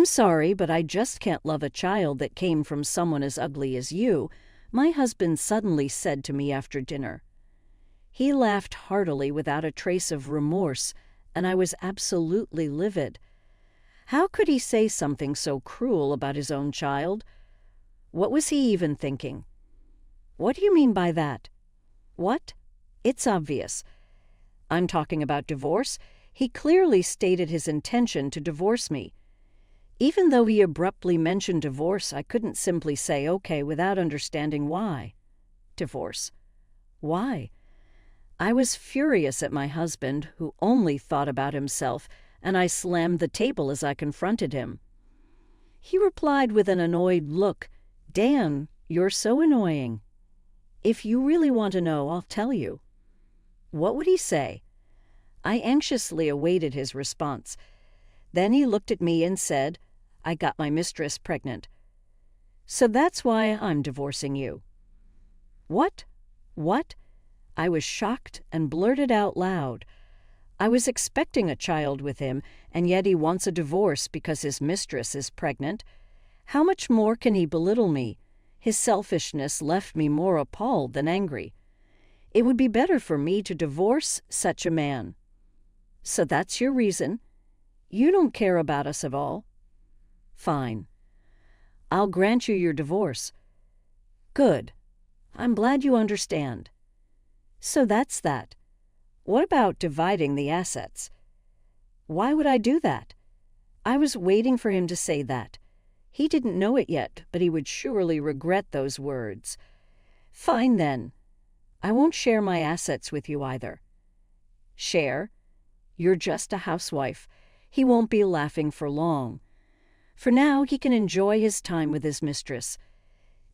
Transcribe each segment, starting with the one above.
"I'm sorry, but I just can't love a child that came from someone as ugly as you," my husband suddenly said to me after dinner. He laughed heartily without a trace of remorse, and I was absolutely livid. How could he say something so cruel about his own child? What was he even thinking? "What do you mean by that?" "What? It's obvious. I'm talking about divorce. He clearly stated his intention to divorce me. Even though he abruptly mentioned divorce, I couldn't simply say okay without understanding why. Divorce. Why? I was furious at my husband, who only thought about himself, and I slammed the table as I confronted him. He replied with an annoyed look, "Dan, you're so annoying. If you really want to know, I'll tell you." What would he say? I anxiously awaited his response. Then he looked at me and said, "I got my mistress pregnant. So that's why I'm divorcing you." What? What? I was shocked and blurted out loud. I was expecting a child with him, and yet he wants a divorce because his mistress is pregnant. How much more can he belittle me? His selfishness left me more appalled than angry. It would be better for me to divorce such a man. So that's your reason? You don't care about us at all? Fine. I'll grant you your divorce. Good. I'm glad you understand. So that's that. What about dividing the assets? Why would I do that? I was waiting for him to say that. He didn't know it yet, but he would surely regret those words. Fine then. I won't share my assets with you either. Share? You're just a housewife. He won't be laughing for long. For now, he can enjoy his time with his mistress.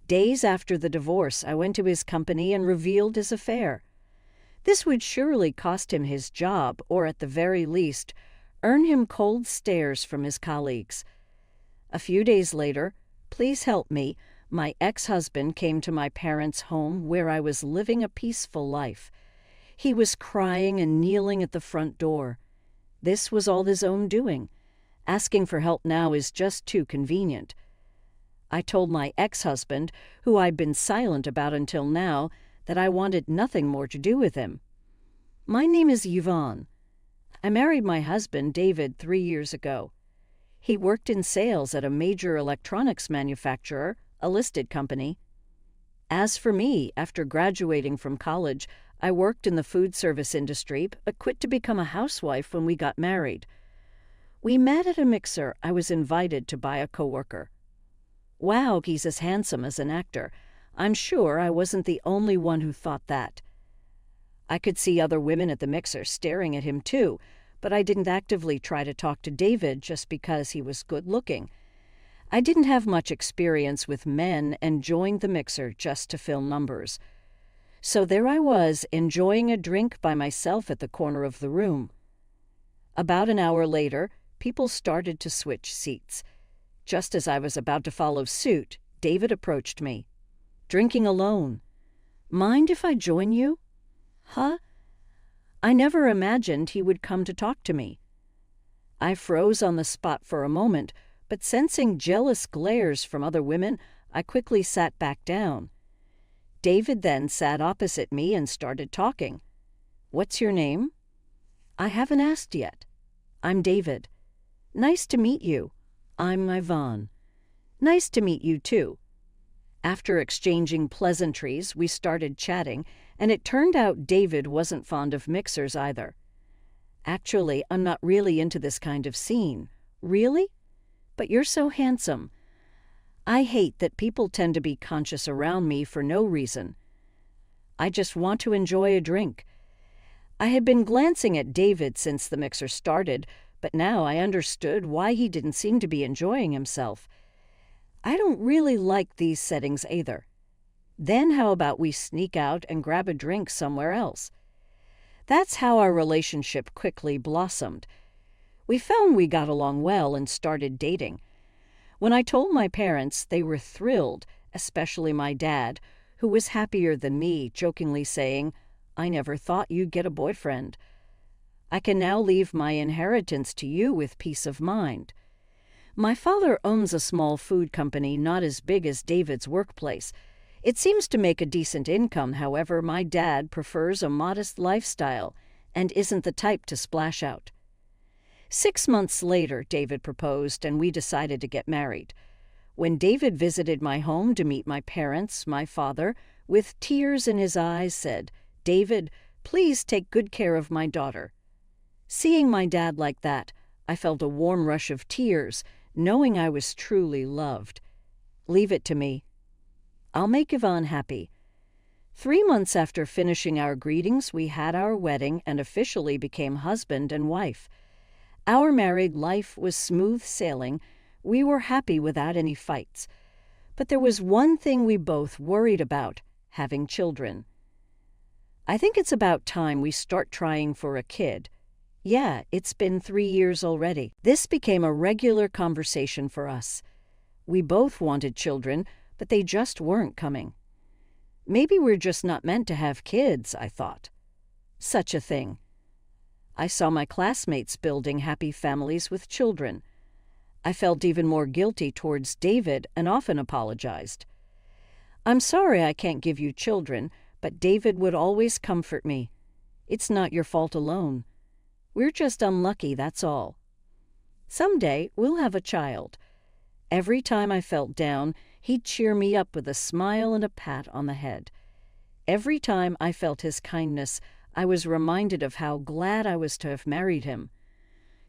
Days after the divorce, I went to his company and revealed his affair. This would surely cost him his job, or at the very least, earn him cold stares from his colleagues. A few days later, please help me, my ex-husband came to my parents' home where I was living a peaceful life. He was crying and kneeling at the front door. This was all his own doing. Asking for help now is just too convenient. I told my ex-husband, who I'd been silent about until now, that I wanted nothing more to do with him. My name is Yvonne. I married my husband, David, 3 years ago. He worked in sales at a major electronics manufacturer, a listed company. As for me, after graduating from college, I worked in the food service industry, but quit to become a housewife when we got married. We met at a mixer. I was invited to buy a coworker. Wow, he's as handsome as an actor. I'm sure I wasn't the only one who thought that. I could see other women at the mixer staring at him too, but I didn't actively try to talk to David just because he was good-looking. I didn't have much experience with men and joined the mixer just to fill numbers. So there I was, enjoying a drink by myself at the corner of the room. About an hour later, people started to switch seats. Just as I was about to follow suit, David approached me. "Drinking alone. Mind if I join you?" Huh? I never imagined he would come to talk to me. I froze on the spot for a moment, but sensing jealous glares from other women, I quickly sat back down. David then sat opposite me and started talking. "What's your name?" "I haven't asked yet." "I'm David." "Nice to meet you." "I'm Yvonne." "Nice to meet you too." After exchanging pleasantries, we started chatting, and it turned out David wasn't fond of mixers either. "Actually, I'm not really into this kind of scene." "Really? But you're so handsome." I hate that people tend to be conscious around me for no reason. I just want to enjoy a drink. I had been glancing at David since the mixer started, but now I understood why he didn't seem to be enjoying himself. I don't really like these settings either. Then how about we sneak out and grab a drink somewhere else? That's how our relationship quickly blossomed. We found we got along well and started dating. When I told my parents, they were thrilled, especially my dad, who was happier than me, jokingly saying, "I never thought you'd get a boyfriend. I can now leave my inheritance to you with peace of mind." My father owns a small food company not as big as David's workplace. It seems to make a decent income, however, my dad prefers a modest lifestyle and isn't the type to splash out. 6 months later, David proposed, and we decided to get married. When David visited my home to meet my parents, my father, with tears in his eyes, said, "David, please take good care of my daughter." Seeing my dad like that, I felt a warm rush of tears, knowing I was truly loved. Leave it to me. I'll make Yvonne happy. 3 months after finishing our greetings, we had our wedding and officially became husband and wife. Our married life was smooth sailing. We were happy without any fights. But there was one thing we both worried about: having children. I think it's about time we start trying for a kid. Yeah, it's been 3 years already. This became a regular conversation for us. We both wanted children, but they just weren't coming. Maybe we're just not meant to have kids, I thought. Such a thing. I saw my classmates building happy families with children. I felt even more guilty towards David and often apologized. "I'm sorry I can't give you children, but David would always comfort me. It's not your fault alone. We're just unlucky, that's all. Someday we'll have a child." Every time I felt down, he'd cheer me up with a smile and a pat on the head. Every time I felt his kindness, I was reminded of how glad I was to have married him.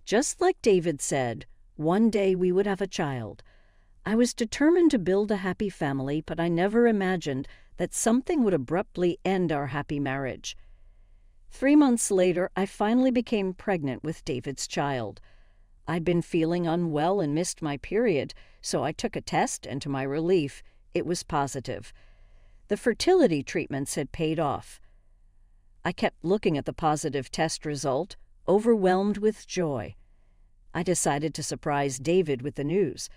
Just like David said, one day we would have a child. I was determined to build a happy family, but I never imagined that something would abruptly end our happy marriage. 3 months later, I finally became pregnant with David's child. I'd been feeling unwell and missed my period, so I took a test, and to my relief, it was positive. The fertility treatments had paid off. I kept looking at the positive test result, overwhelmed with joy. I decided to surprise David with the news.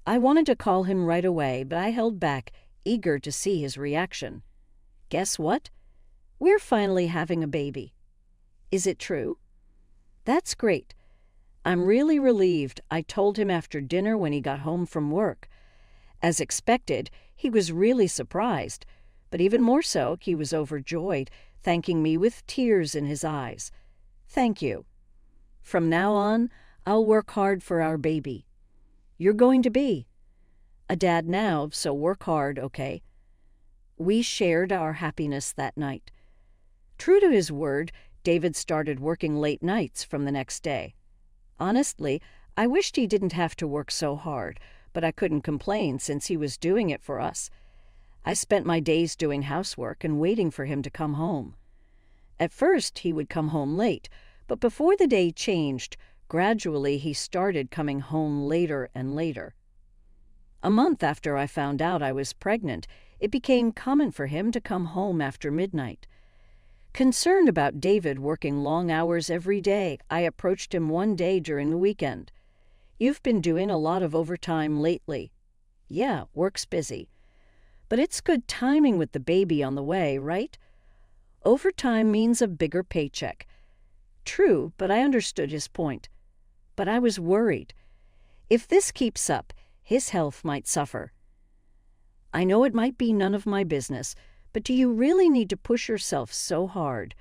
I wanted to call him right away, but I held back, eager to see his reaction. Guess what? We're finally having a baby. Is it true? That's great. I'm really relieved, I told him after dinner when he got home from work. As expected, he was really surprised, but even more so, he was overjoyed, thanking me with tears in his eyes. Thank you. From now on, I'll work hard for our baby. You're going to be a dad now, so work hard, okay? We shared our happiness that night. True to his word, David started working late nights from the next day. Honestly, I wished he didn't have to work so hard, but I couldn't complain since he was doing it for us. I spent my days doing housework and waiting for him to come home. At first, he would come home late, but before the day changed, gradually he started coming home later and later. A month after I found out I was pregnant, it became common for him to come home after midnight. Concerned about David working long hours every day, I approached him one day during the weekend. "You've been doing a lot of overtime lately." "Yeah, work's busy." "But it's good timing with the baby on the way, right?" "Overtime means a bigger paycheck." True, but I understood his point. But I was worried. If this keeps up, his health might suffer. "I know it might be none of my business, but do you really need to push yourself so hard?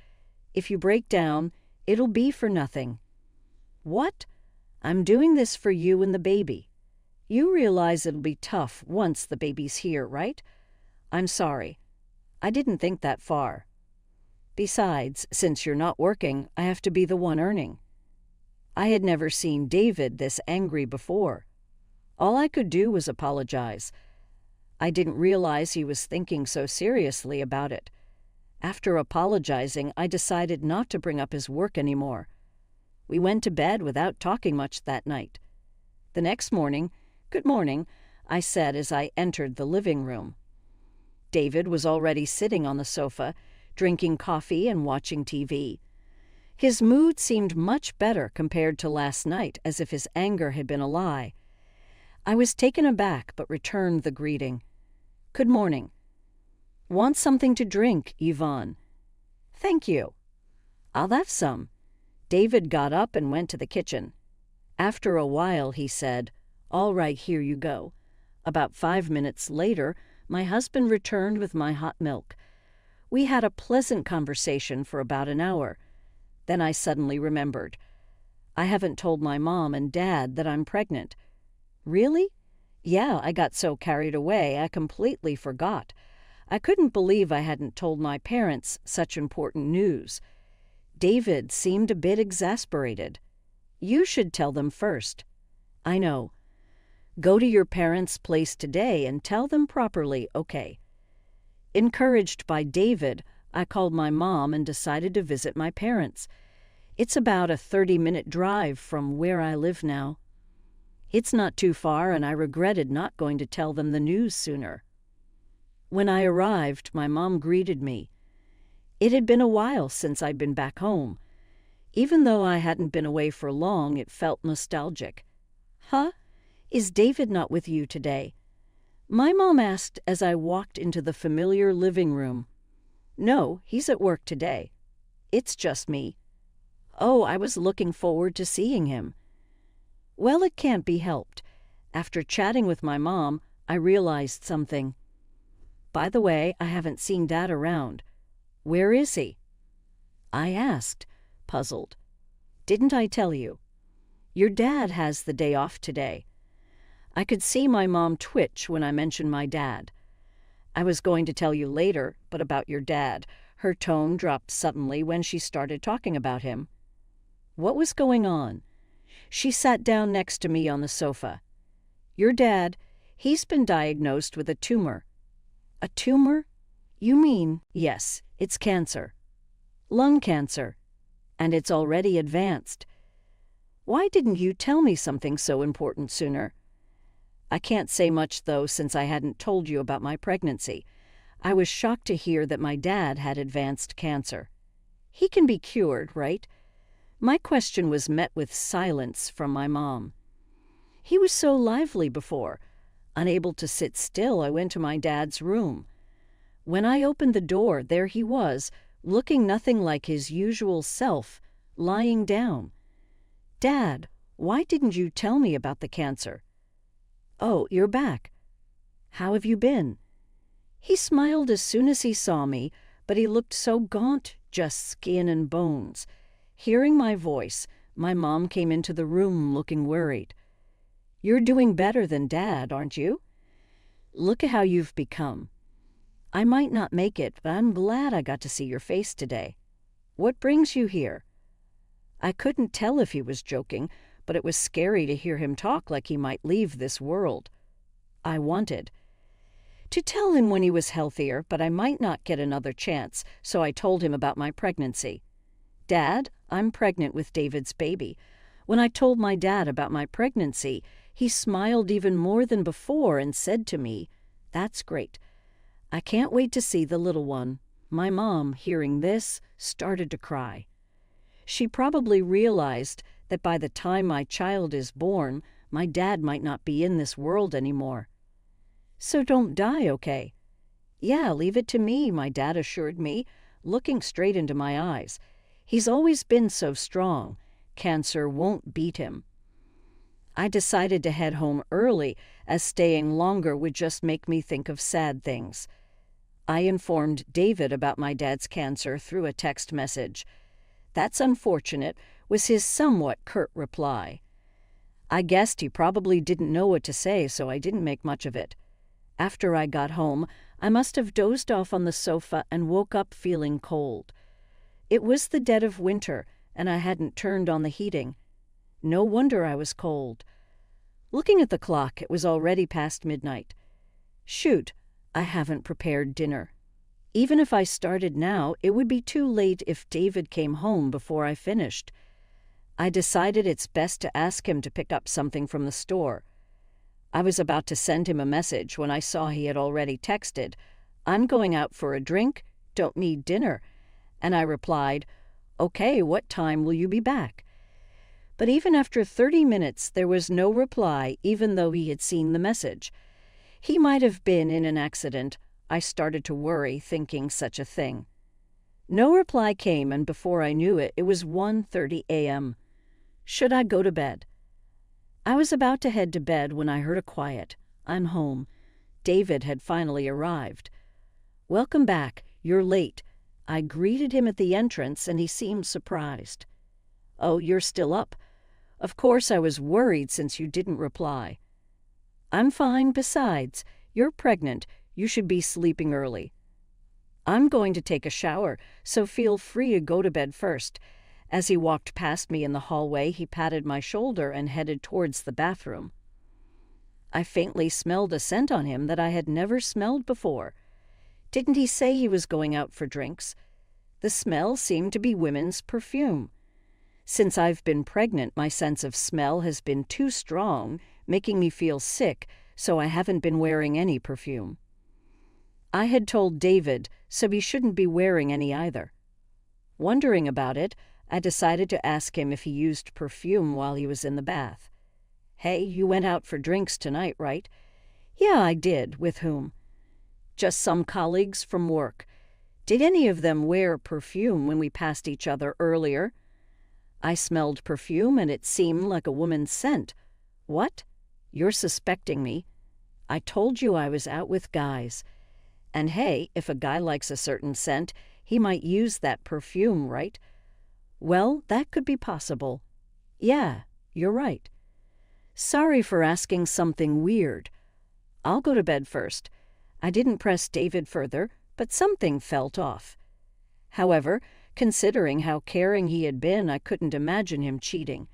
If you break down, it'll be for nothing." "What? I'm doing this for you and the baby. You realize it'll be tough once the baby's here, right?" "I'm sorry. I didn't think that far. Besides, since you're not working, I have to be the one earning." I had never seen David this angry before. All I could do was apologize. I didn't realize he was thinking so seriously about it. After apologizing, I decided not to bring up his work anymore. We went to bed without talking much that night. The next morning, "Good morning," I said as I entered the living room. David was already sitting on the sofa, drinking coffee and watching TV. His mood seemed much better compared to last night, as if his anger had been a lie. I was taken aback but returned the greeting. "Good morning." "Want something to drink, Yvonne?" "Thank you." "I'll have some." David got up and went to the kitchen. After a while, he said, "All right, here you go." About 5 minutes later, my husband returned with my hot milk. We had a pleasant conversation for about an hour. Then I suddenly remembered. I haven't told my mom and dad that I'm pregnant. Really? Yeah, I got so carried away I completely forgot. I couldn't believe I hadn't told my parents such important news. David seemed a bit exasperated. "You should tell them first." "I know. Go to your parents' place today and tell them properly, okay?" Encouraged by David, I called my mom and decided to visit my parents. It's about a 30-minute drive from where I live now. It's not too far, and I regretted not going to tell them the news sooner. When I arrived, my mom greeted me. It had been a while since I'd been back home. Even though I hadn't been away for long, it felt nostalgic. "Huh? Is David not with you today?" my mom asked as I walked into the familiar living room. "No, he's at work today. It's just me." "Oh, I was looking forward to seeing him." Well, it can't be helped. After chatting with my mom, I realized something. "By the way, I haven't seen Dad around. Where is he?" I asked, puzzled. "Didn't I tell you? Your dad has the day off today." I could see my mom twitch when I mentioned my dad. "I was going to tell you later, but about your dad." Her tone dropped suddenly when she started talking about him. What was going on? She sat down next to me on the sofa. "Your dad, he's been diagnosed with a tumor." "A tumor? You mean—" "Yes, it's cancer. Lung cancer. And it's already advanced." "Why didn't you tell me something so important sooner?" "I can't say much, though, since I hadn't told you about my pregnancy. I was shocked to hear that my dad had advanced cancer." "He can be cured, right?" My question was met with silence from my mom. "He was so lively before. Unable to sit still, I went to my dad's room. When I opened the door, there he was, looking nothing like his usual self, lying down. Dad, why didn't you tell me about the cancer?" "Oh, you're back. How have you been?" He smiled as soon as he saw me, but he looked so gaunt, just skin and bones. Hearing my voice, my mom came into the room looking worried. "You're doing better than Dad, aren't you? Look at how you've become. I might not make it, but I'm glad I got to see your face today. What brings you here?" I couldn't tell if he was joking, but it was scary to hear him talk like he might leave this world. I wanted to tell him when he was healthier, but I might not get another chance, so I told him about my pregnancy. "Dad, I'm pregnant with David's baby." When I told my dad about my pregnancy, he smiled even more than before and said to me, "That's great. I can't wait to see the little one." My mom, hearing this, started to cry. She probably realized that by the time my child is born, my dad might not be in this world anymore. "So don't die, okay?" "Yeah, leave it to me," my dad assured me, looking straight into my eyes. "He's always been so strong. Cancer won't beat him." I decided to head home early, as staying longer would just make me think of sad things. I informed David about my dad's cancer through a text message. "That's unfortunate," was his somewhat curt reply. I guessed he probably didn't know what to say, so I didn't make much of it. After I got home, I must have dozed off on the sofa and woke up feeling cold. It was the dead of winter, and I hadn't turned on the heating. No wonder I was cold. Looking at the clock, it was already past midnight. Shoot, I haven't prepared dinner. Even if I started now, it would be too late if David came home before I finished. I decided it's best to ask him to pick up something from the store. I was about to send him a message when I saw he had already texted, "I'm going out for a drink, don't need dinner." And I replied, "Okay, what time will you be back?" But even after 30 minutes, there was no reply, even though he had seen the message. He might have been in an accident. I started to worry, thinking such a thing. No reply came, and before I knew it, it was 1:30 a.m. Should I go to bed? I was about to head to bed when I heard a quiet, "I'm home." David had finally arrived. "Welcome back. You're late." I greeted him at the entrance, and he seemed surprised. "Oh, you're still up? Of course I was worried since you didn't reply." "I'm fine. Besides, you're pregnant. You should be sleeping early." "I'm going to take a shower, so feel free to go to bed first." As he walked past me in the hallway, he patted my shoulder and headed towards the bathroom. I faintly smelled a scent on him that I had never smelled before. Didn't he say he was going out for drinks? The smell seemed to be women's perfume. Since I've been pregnant, my sense of smell has been too strong, making me feel sick, so I haven't been wearing any perfume. I had told David, so he shouldn't be wearing any either. Wondering about it, I decided to ask him if he used perfume while he was in the bath. "Hey, you went out for drinks tonight, right?" "Yeah, I did. With whom?" "Just some colleagues from work." "Did any of them wear perfume when we passed each other earlier?" "I smelled perfume and it seemed like a woman's scent." "What? You're suspecting me." "I told you I was out with guys. And hey, if a guy likes a certain scent, he might use that perfume, right?" "Well, that could be possible." "Yeah, you're right." "Sorry for asking something weird. I'll go to bed first." I didn't press David further, but something felt off. However, considering how caring he had been, I couldn't imagine him cheating.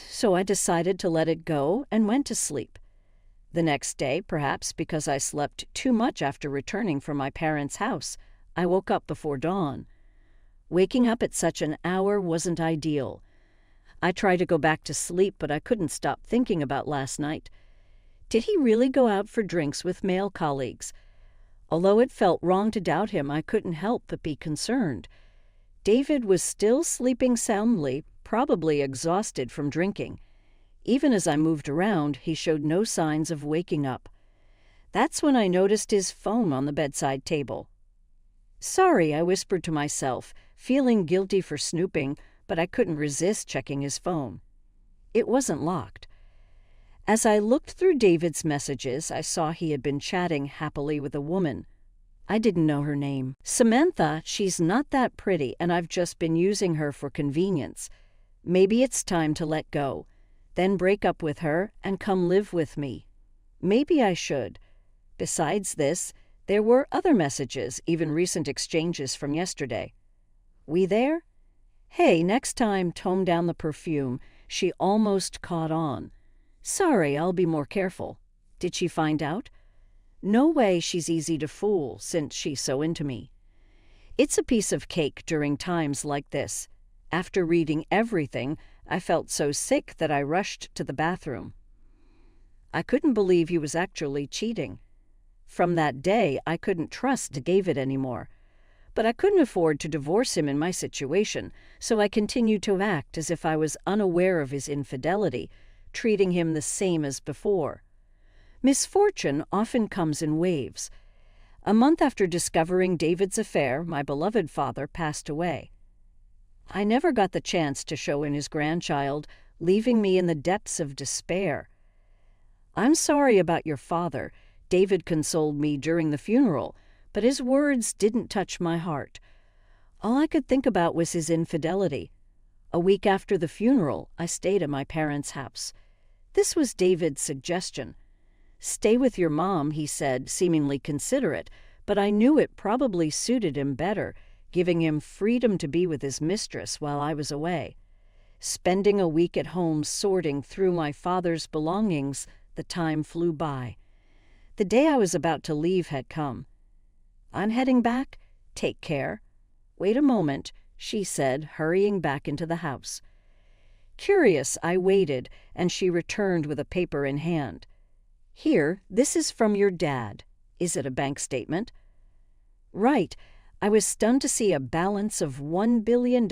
So I decided to let it go and went to sleep. The next day, perhaps because I slept too much after returning from my parents' house, I woke up before dawn. Waking up at such an hour wasn't ideal. I tried to go back to sleep, but I couldn't stop thinking about last night. Did he really go out for drinks with male colleagues? Although it felt wrong to doubt him, I couldn't help but be concerned. David was still sleeping soundly, probably exhausted from drinking. Even as I moved around, he showed no signs of waking up. That's when I noticed his phone on the bedside table. "Sorry," I whispered to myself, feeling guilty for snooping, but I couldn't resist checking his phone. It wasn't locked. As I looked through David's messages, I saw he had been chatting happily with a woman. I didn't know her name. "Samantha, she's not that pretty, and I've just been using her for convenience. Maybe it's time to let go. Then break up with her and come live with me." Maybe I should. Besides this, there were other messages, even recent exchanges from yesterday. "We there?" "Hey, next time, tone down the perfume." She almost caught on. "Sorry, I'll be more careful." Did she find out? No way, she's easy to fool, since she's so into me. It's a piece of cake during times like this. After reading everything, I felt so sick that I rushed to the bathroom. I couldn't believe he was actually cheating. From that day, I couldn't trust David anymore. But I couldn't afford to divorce him in my situation, so I continued to act as if I was unaware of his infidelity, treating him the same as before. Misfortune often comes in waves. A month after discovering David's affair, my beloved father passed away. I never got the chance to show him his grandchild, leaving me in the depths of despair. "I'm sorry about your father," David consoled me during the funeral, but his words didn't touch my heart. All I could think about was his infidelity. A week after the funeral, I stayed at my parents' house. This was David's suggestion. "Stay with your mom," he said, seemingly considerate, but I knew it probably suited him better, giving him freedom to be with his mistress while I was away. Spending a week at home sorting through my father's belongings, the time flew by. The day I was about to leave had come. "I'm heading back. Take care." "Wait a moment," she said, hurrying back into the house. Curious, I waited, and she returned with a paper in hand. "Here, this is from your dad." "Is it a bank statement?" "Right." I was stunned to see a balance of $1 billion.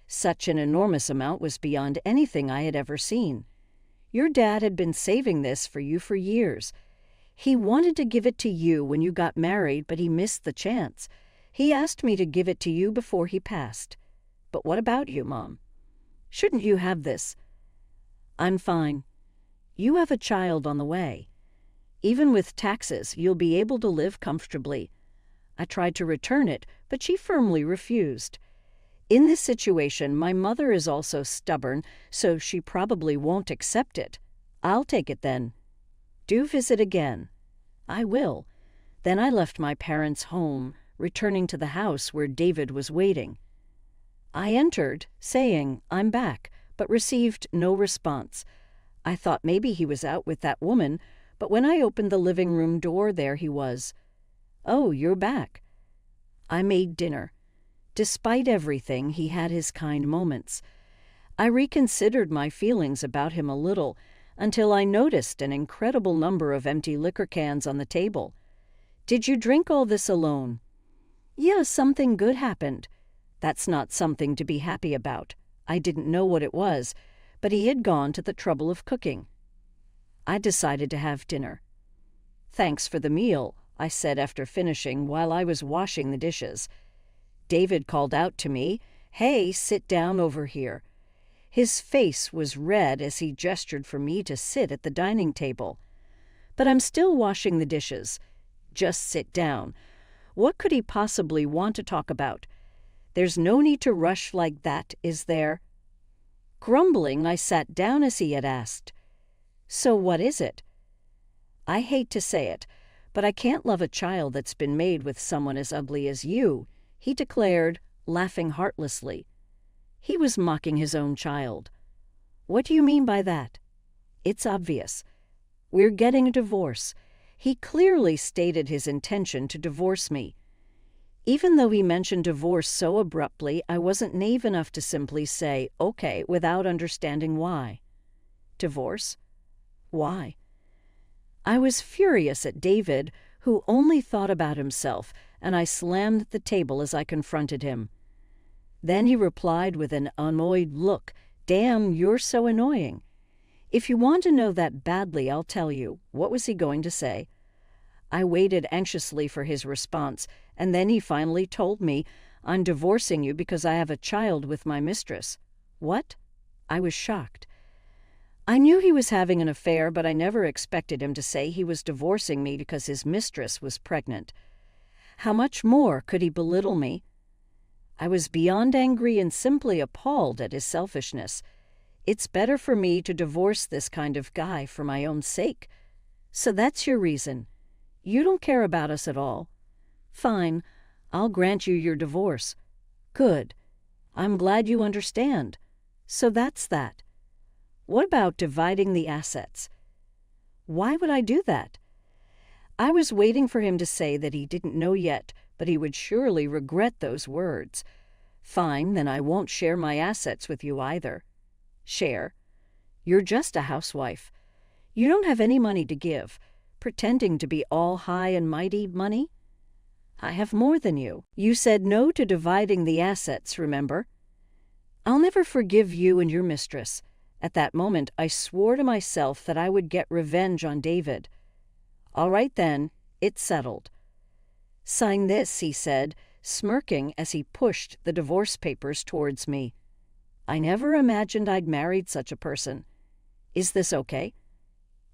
Such an enormous amount was beyond anything I had ever seen. Your dad had been saving this for you for years. He wanted to give it to you when you got married, but he missed the chance. He asked me to give it to you before he passed. But what about you, Mom? Shouldn't you have this? I'm fine. You have a child on the way. Even with taxes, you'll be able to live comfortably. I tried to return it, but she firmly refused. In this situation, my mother is also stubborn, so she probably won't accept it. I'll take it then. Do visit again. I will. Then I left my parents' home, returning to the house where David was waiting. I entered, saying, "I'm back," but received no response. I thought maybe he was out with that woman, but when I opened the living room door, there he was. "Oh, you're back." I made dinner. Despite everything, he had his kind moments. I reconsidered my feelings about him a little, until I noticed an incredible number of empty liquor cans on the table. "Did you drink all this alone?" "Yeah, something good happened." That's not something to be happy about. I didn't know what it was, but he had gone to the trouble of cooking. I decided to have dinner. "Thanks for the meal," I said after finishing while I was washing the dishes. David called out to me, "Hey, sit down over here." His face was red as he gestured for me to sit at the dining table. "But I'm still washing the dishes." "Just sit down. What could he possibly want to talk about? There's no need to rush like that, is there?" Grumbling, I sat down as he had asked. "So what is it?" "I hate to say it, but I can't love a child that's been made with someone as ugly as you," he declared, laughing heartlessly. He was mocking his own child. "What do you mean by that?" "It's obvious. We're getting a divorce." He clearly stated his intention to divorce me. Even though he mentioned divorce so abruptly, I wasn't naive enough to simply say, "Okay," without understanding why. Divorce? Why? I was furious at David, who only thought about himself, and I slammed the table as I confronted him. Then he replied with an annoyed look, "Damn, you're so annoying." "If you want to know that badly, I'll tell you." What was he going to say? I waited anxiously for his response, and then he finally told me, "I'm divorcing you because I have a child with my mistress." What? I was shocked. I knew he was having an affair, but I never expected him to say he was divorcing me because his mistress was pregnant. How much more could he belittle me? I was beyond angry and simply appalled at his selfishness. It's better for me to divorce this kind of guy for my own sake. So that's your reason. You don't care about us at all. Fine, I'll grant you your divorce. Good. I'm glad you understand. So that's that. What about dividing the assets? Why would I do that? I was waiting for him to say that he didn't know yet, but he would surely regret those words. Fine, then I won't share my assets with you either. Share? You're just a housewife. You don't have any money to give, pretending to be all high and mighty money. I have more than you. You said no to dividing the assets, remember? I'll never forgive you and your mistress. At that moment, I swore to myself that I would get revenge on David. All right then, it's settled. Sign this, he said, smirking as he pushed the divorce papers towards me. I never imagined I'd married such a person. Is this okay?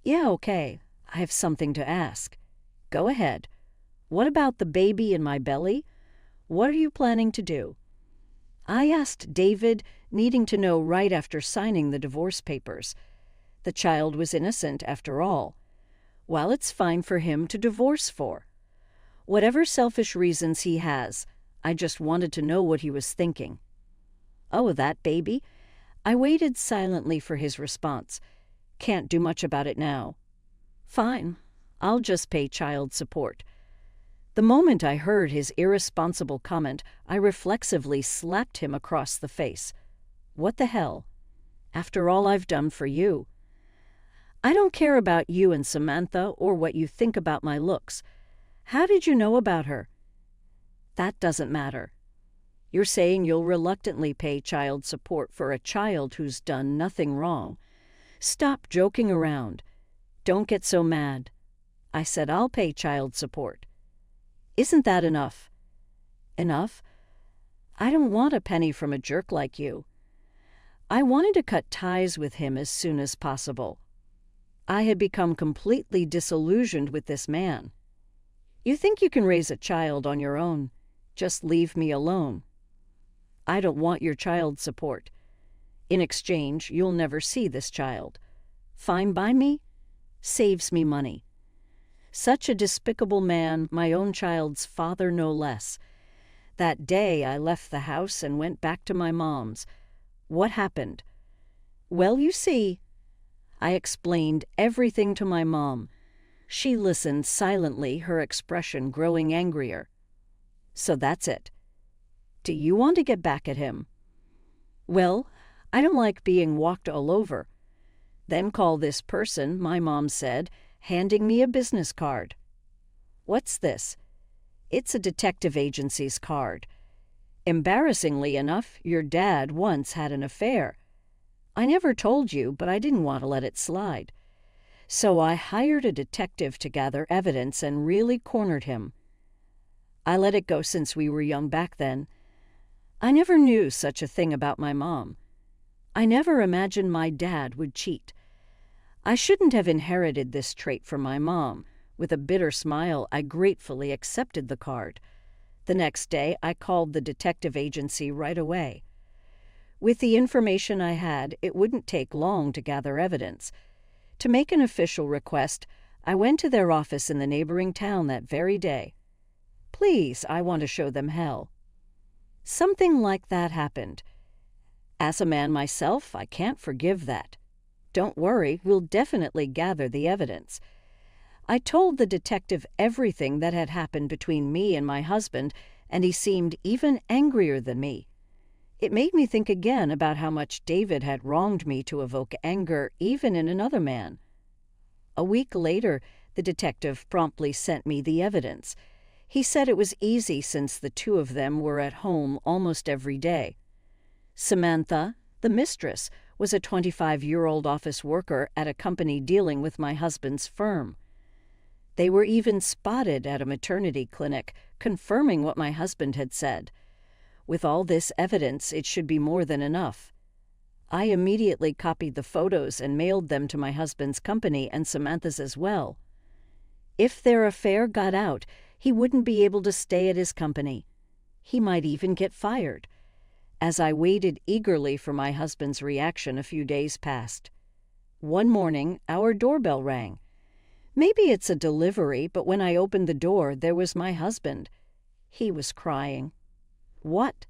Yeah, okay. I have something to ask. Go ahead. What about the baby in my belly? What are you planning to do? I asked David, needing to know right after signing the divorce papers. The child was innocent, after all. Well, it's fine for him to divorce for. Whatever selfish reasons he has, I just wanted to know what he was thinking. Oh, that baby? I waited silently for his response. Can't do much about it now. Fine. I'll just pay child support. The moment I heard his irresponsible comment, I reflexively slapped him across the face. What the hell? After all I've done for you. I don't care about you and Samantha or what you think about my looks. How did you know about her? That doesn't matter. You're saying you'll reluctantly pay child support for a child who's done nothing wrong. Stop joking around. Don't get so mad. I said I'll pay child support. Isn't that enough? Enough? I don't want a penny from a jerk like you. I wanted to cut ties with him as soon as possible. I had become completely disillusioned with this man. You think you can raise a child on your own? Just leave me alone. I don't want your child support. In exchange, you'll never see this child. Fine by me? Saves me money. Such a despicable man, my own child's father no less. That day I left the house and went back to my mom's. What happened? Well, you see, I explained everything to my mom. She listened silently, her expression growing angrier. So that's it. Do you want to get back at him? Well, I don't like being walked all over. Then call this person, my mom said, handing me a business card. What's this? It's a detective agency's card. Embarrassingly enough, your dad once had an affair. I never told you, but I didn't want to let it slide. So I hired a detective to gather evidence and really cornered him. I let it go since we were young back then. I never knew such a thing about my mom. I never imagined my dad would cheat. I shouldn't have inherited this trait from my mom. With a bitter smile, I gratefully accepted the card. The next day, I called the detective agency right away. With the information I had, it wouldn't take long to gather evidence. To make an official request, I went to their office in the neighboring town that very day. Please, I want to show them hell. Something like that happened. As a man myself, I can't forgive that. Don't worry, we'll definitely gather the evidence. I told the detective everything that had happened between me and my husband, and he seemed even angrier than me. It made me think again about how much David had wronged me to evoke anger even in another man. A week later, the detective promptly sent me the evidence. He said it was easy since the two of them were at home almost every day. Samantha, the mistress, was a 25-year-old office worker at a company dealing with my husband's firm. They were even spotted at a maternity clinic, confirming what my husband had said. With all this evidence, it should be more than enough. I immediately copied the photos and mailed them to my husband's company and Samantha's as well. If their affair got out, he wouldn't be able to stay at his company. He might even get fired. As I waited eagerly for my husband's reaction, a few days passed. One morning, our doorbell rang. Maybe it's a delivery, but when I opened the door, there was my husband. He was crying. What?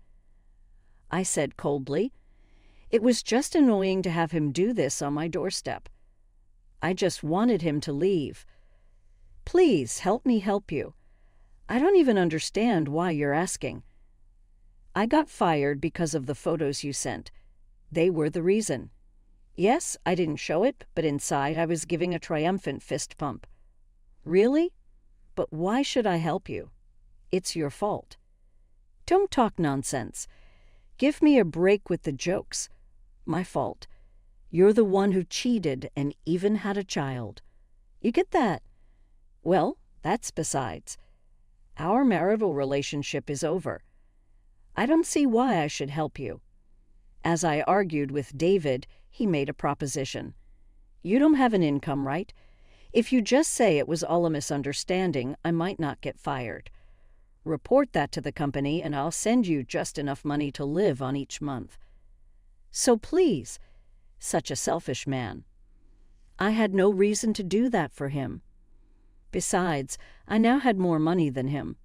I said coldly. It was just annoying to have him do this on my doorstep. I just wanted him to leave. Please help me help you. I don't even understand why you're asking. I got fired because of the photos you sent. They were the reason. Yes, I didn't show it, but inside I was giving a triumphant fist pump. Really? But why should I help you? It's your fault. Don't talk nonsense. Give me a break with the jokes. My fault. You're the one who cheated and even had a child. You get that? Well, that's besides. Our marital relationship is over. I don't see why I should help you. As I argued with David, he made a proposition. You don't have an income, right? If you just say it was all a misunderstanding, I might not get fired. Report that to the company and I'll send you just enough money to live on each month. So please, such a selfish man. I had no reason to do that for him. Besides, I now had more money than him.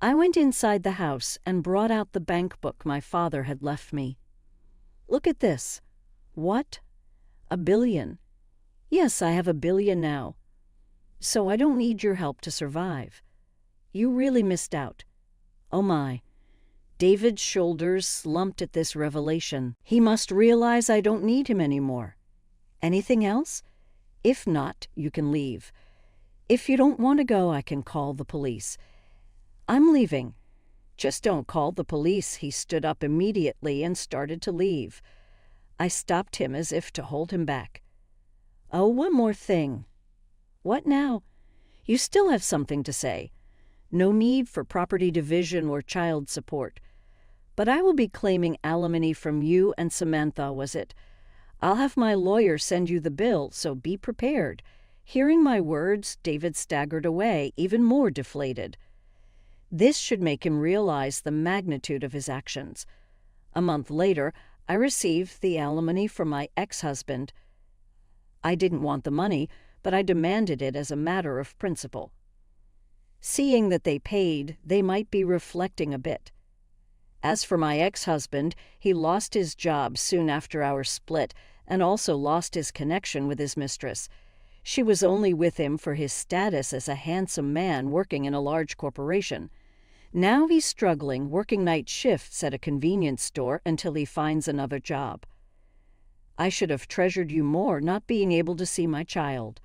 I went inside the house and brought out the bank book my father had left me. Look at this. What? $1 billion. Yes, I have $1 billion now. So I don't need your help to survive. You really missed out. Oh my. David's shoulders slumped at this revelation. He must realize I don't need him anymore. Anything else? If not, you can leave. If you don't want to go, I can call the police. I'm leaving. Just don't call the police. He stood up immediately and started to leave. I stopped him as if to hold him back. Oh, one more thing. What now? You still have something to say. No need for property division or child support. But I will be claiming alimony from you and Samantha, was it? I'll have my lawyer send you the bill, so be prepared. Hearing my words, David staggered away, even more deflated. This should make him realize the magnitude of his actions. A month later, I received the alimony from my ex-husband. I didn't want the money, but I demanded it as a matter of principle. Seeing that they paid, they might be reflecting a bit. As for my ex-husband, he lost his job soon after our split and also lost his connection with his mistress. She was only with him for his status as a handsome man working in a large corporation. Now he's struggling, working night shifts at a convenience store until he finds another job. I should have treasured you more not being able to see my child.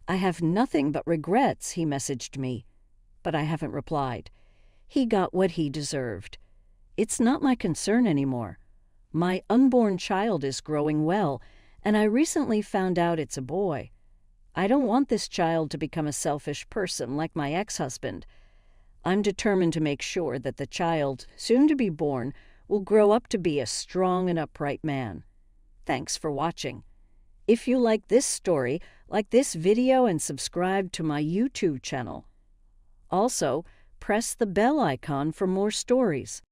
I have nothing but regrets, he messaged me, but I haven't replied. He got what he deserved. It's not my concern anymore. My unborn child is growing well, and I recently found out it's a boy. I don't want this child to become a selfish person like my ex-husband. I'm determined to make sure that the child, soon to be born, will grow up to be a strong and upright man. Thanks for watching. If you like this story, like this video and subscribe to my YouTube channel. Also, press the bell icon for more stories.